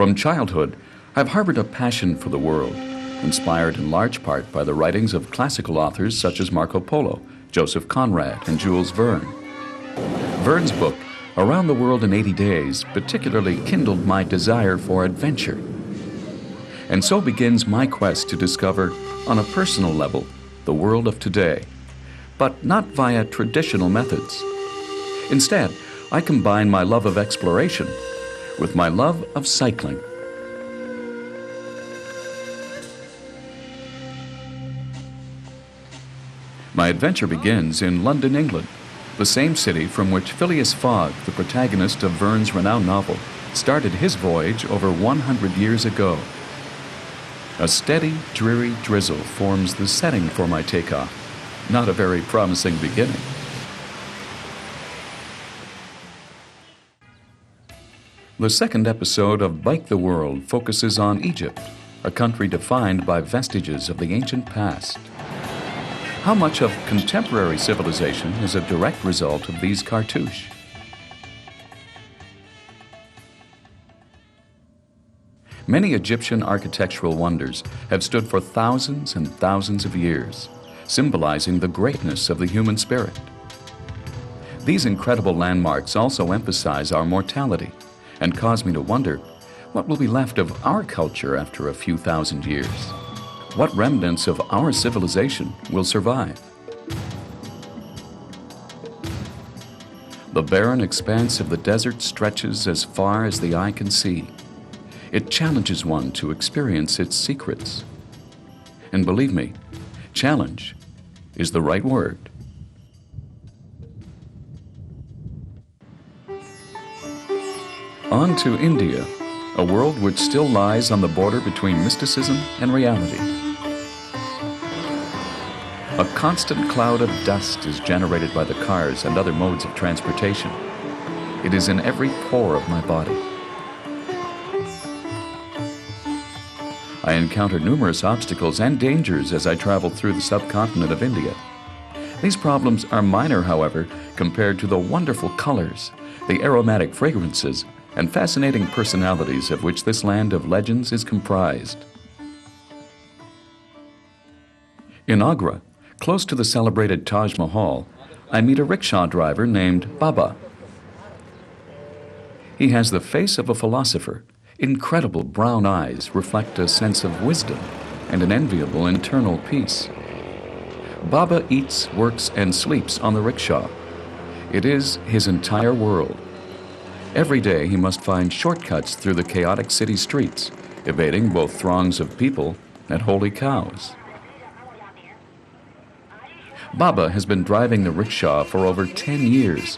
From childhood, I've harbored a passion for the world, inspired in large part by the writings of classical authors such as Marco Polo, Joseph Conrad, and Jules Verne. Verne's book, Around the World in 80 Days, particularly kindled my desire for adventure. And so begins my quest to discover, on a personal level, the world of today, but not via traditional methods. Instead, I combine my love of exploration with my love of cycling. My adventure begins in London, England, the same city from which Phileas Fogg, the protagonist of Verne's renowned novel, started his voyage over 100 years ago. A steady, dreary drizzle forms the setting for my takeoff. Not a very promising beginning. The second episode of Bike the World focuses on Egypt, a country defined by vestiges of the ancient past. How much of contemporary civilization is a direct result of these cartouches? Many Egyptian architectural wonders have stood for thousands and thousands of years, symbolizing the greatness of the human spirit. These incredible landmarks also emphasize our mortality and cause me to wonder what will be left of our culture after a few thousand years. What remnants of our civilization will survive? The barren expanse of the desert stretches as far as the eye can see. It challenges one to experience its secrets. And believe me, challenge is the right word. On to India, a world which still lies on the border between mysticism and reality. A constant cloud of dust is generated by the cars and other modes of transportation. It is in every pore of my body. I encountered numerous obstacles and dangers as I traveled through the subcontinent of India. These problems are minor, however, compared to the wonderful colors, the aromatic fragrances, and fascinating personalities of which this land of legends is comprised. In Agra, close to the celebrated Taj Mahal, I meet a rickshaw driver named Baba. He has the face of a philosopher. Incredible brown eyes reflect a sense of wisdom and an enviable internal peace. Baba eats, works, and sleeps on the rickshaw. It is his entire world. Every day he must find shortcuts through the chaotic city streets, evading both throngs of people and holy cows. Baba has been driving the rickshaw for over 10 years,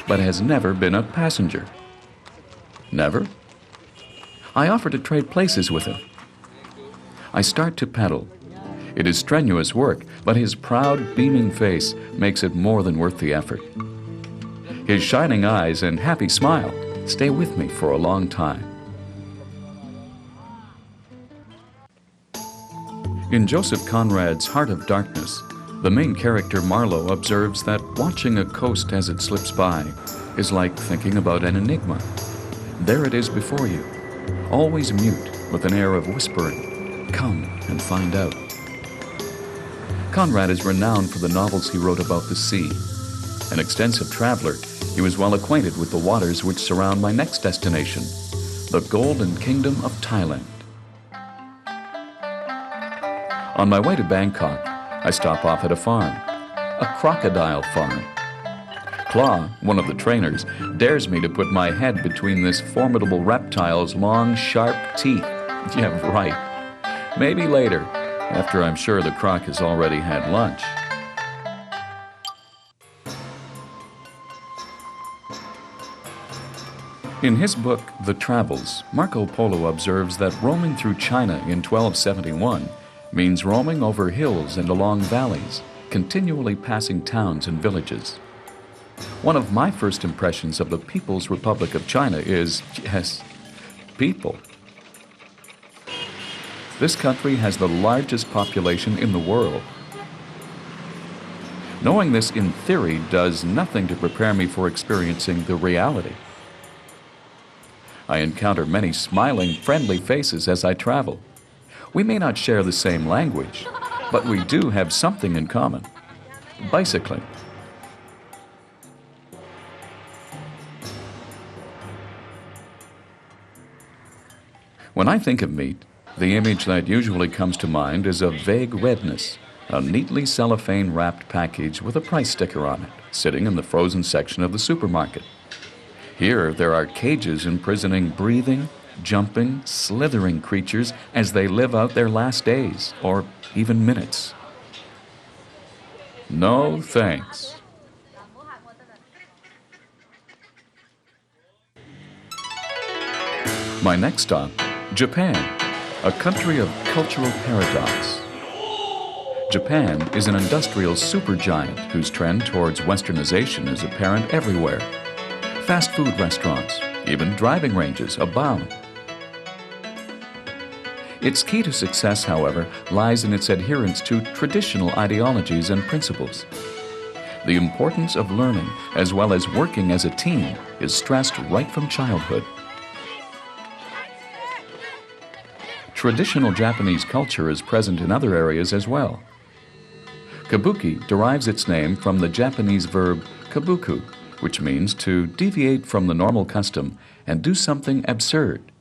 but has never been a passenger. Never? I offer to trade places with him. I start to pedal. It is strenuous work, but his proud, beaming face makes it more than worth the effort. His shining eyes and happy smile stay with me for a long time. In Joseph Conrad's Heart of Darkness, the main character Marlowe observes that watching a coast as it slips by is like thinking about an enigma. There it is before you, always mute with an air of whispering, "Come and find out." Conrad is renowned for the novels he wrote about the sea. An extensive traveler, he was well acquainted with the waters which surround my next destination, the Golden Kingdom of Thailand. On my way to Bangkok, I stop off at a farm, a crocodile farm. Claw, one of the trainers, dares me to put my head between this formidable reptile's long, sharp teeth. Yeah, right. Maybe later, after I'm sure the croc has already had lunch. In his book, The Travels, Marco Polo observes that roaming through China in 1271 means roaming over hills and along valleys, continually passing towns and villages. One of my first impressions of the People's Republic of China is, yes, people. This country has the largest population in the world. Knowing this in theory does nothing to prepare me for experiencing the reality. I encounter many smiling, friendly faces as I travel. We may not share the same language, but we do have something in common: bicycling. When I think of meat, the image that usually comes to mind is a vague redness, a neatly cellophane-wrapped package with a price sticker on it, sitting in the frozen section of the supermarket. Here, there are cages imprisoning breathing, jumping, slithering creatures as they live out their last days, or even minutes. No thanks. My next stop, Japan, a country of cultural paradox. Japan is an industrial supergiant whose trend towards westernization is apparent everywhere. Fast food restaurants, even driving ranges, abound. Its key to success, however, lies in its adherence to traditional ideologies and principles. The importance of learning, as well as working as a team, is stressed right from childhood. Traditional Japanese culture is present in other areas as well. Kabuki derives its name from the Japanese verb kabuku, which means to deviate from the normal custom and do something absurd.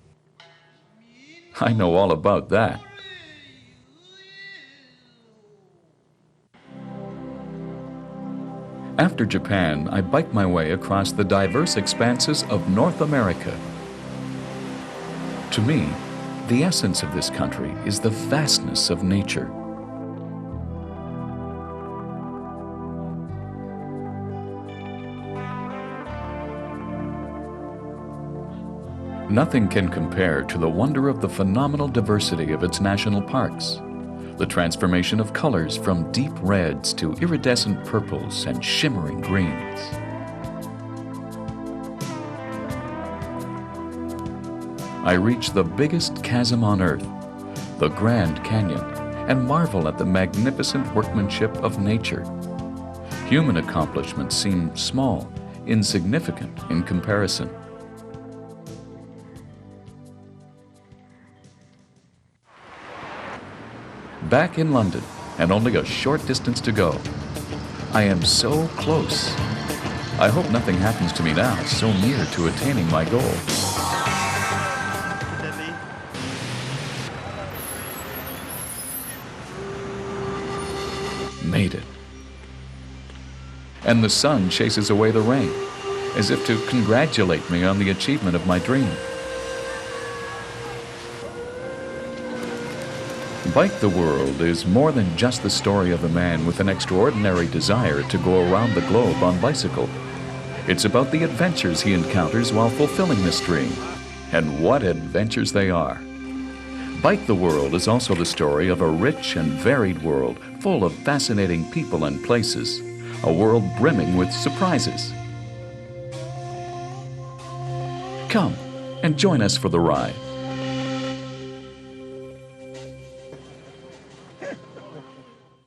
I know all about that. After Japan, I bike my way across the diverse expanses of North America. To me, the essence of this country is the vastness of nature. Nothing can compare to the wonder of the phenomenal diversity of its national parks, the transformation of colors from deep reds to iridescent purples and shimmering greens. I reach the biggest chasm on Earth, the Grand Canyon, and marvel at the magnificent workmanship of nature. Human accomplishments seem small, insignificant in comparison. Back in London, and only a short distance to go. I am so close. I hope nothing happens to me now, so near to attaining my goal. Made it. And the sun chases away the rain, as if to congratulate me on the achievement of my dream. Bike the World is more than just the story of a man with an extraordinary desire to go around the globe on bicycle. It's about the adventures he encounters while fulfilling this dream. And what adventures they are! Bike the World is also the story of a rich and varied world full of fascinating people and places, a world brimming with surprises. Come and join us for the ride.